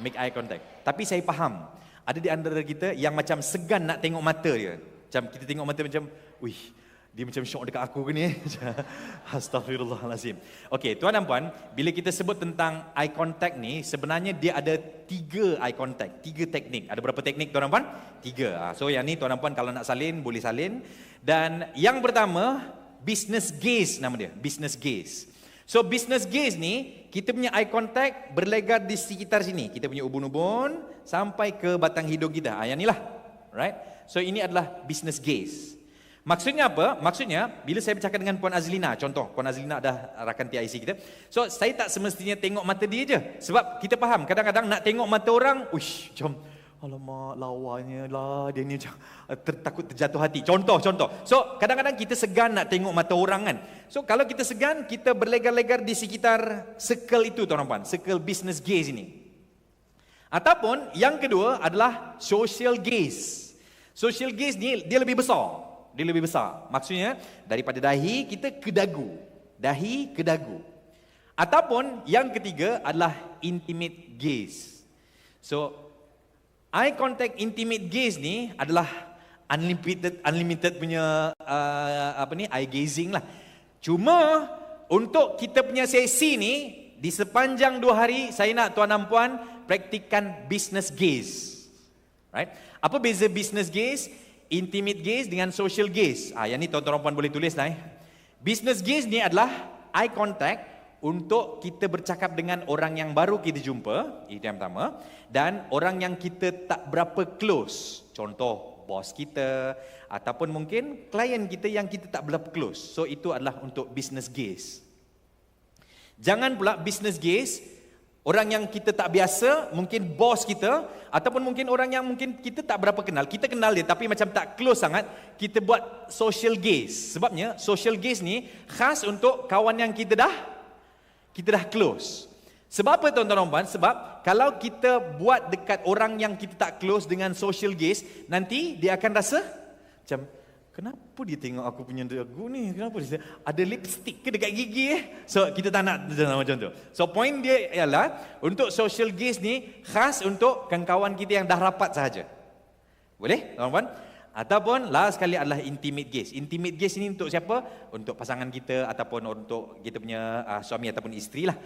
make eye contact. Tapi saya faham, ada di antara kita yang macam segan nak tengok mata dia. Macam kita tengok mata macam, wih, dia macam syok dekat aku ke ni? Astaghfirullahalazim. Okey, tuan dan puan, bila kita sebut tentang eye contact ni, sebenarnya dia ada 3 eye contact, 3 teknik. Ada berapa teknik tuan dan puan? 3. So yang ni tuan dan puan kalau nak salin, boleh salin. Dan yang pertama, business gaze nama dia, business gaze. So business gaze ni, kita punya eye contact berlegar di sekitar sini. Kita punya ubun-ubun sampai ke batang hidung kita. Yang ni lah, right? So ini adalah business gaze. Maksudnya apa? Maksudnya, bila saya bercakap dengan Puan Azlina, contoh, Puan Azlina dah rakan TIC kita. So, saya tak semestinya tengok mata dia je. Sebab kita faham, kadang-kadang nak tengok mata orang, uish, macam, alamak, lawanya lah, dia ni macam takut terjatuh hati. Contoh. So, kadang-kadang kita segan nak tengok mata orang kan. So, kalau kita segan, kita berlegar-legar di sekitar circle itu, tuan-tuan, circle business gaze ini. Ataupun, yang kedua adalah social gaze. Social gaze ni, dia lebih besar. Dia lebih besar. Maksudnya, daripada dahi kita ke dagu. Dahi ke dagu. Ataupun, yang ketiga adalah intimate gaze. So, eye contact intimate gaze ni adalah unlimited punya eye gazing lah. Cuma, untuk kita punya sesi ni, di sepanjang 2 hari, saya nak tuan dan puan praktikkan business gaze. Right? Apa beza business gaze? Intimate gaze dengan social gaze. Yang ni tuan-tuan puan boleh tulis lah. Business gaze ni adalah eye contact untuk kita bercakap dengan orang yang baru kita jumpa, itu yang pertama, dan orang yang kita tak berapa close. Contoh, bos kita ataupun mungkin klien kita yang kita tak berapa close. So itu adalah untuk business gaze. Jangan pula business gaze orang yang kita tak biasa, mungkin bos kita, ataupun mungkin orang yang mungkin kita tak berapa kenal. Kita kenal dia tapi macam tak close sangat, kita buat social gaze. Sebabnya social gaze ni khas untuk kawan yang kita dah close. Sebab apa tuan-tuan dan puan? Sebab kalau kita buat dekat orang yang kita tak close dengan social gaze, nanti dia akan rasa macam, kenapa dia tengok aku punya dagu ni? Kenapa dia ada lipstick ke dekat gigi? So kita tak nak macam tu. So point dia ialah untuk social gaze ni khas untuk kawan-kawan kita yang dah rapat sahaja. Boleh, tuan-tuan? Ataupun last sekali adalah intimate gaze. Intimate gaze ni untuk siapa? Untuk pasangan kita ataupun untuk kita punya suami ataupun isteri lah.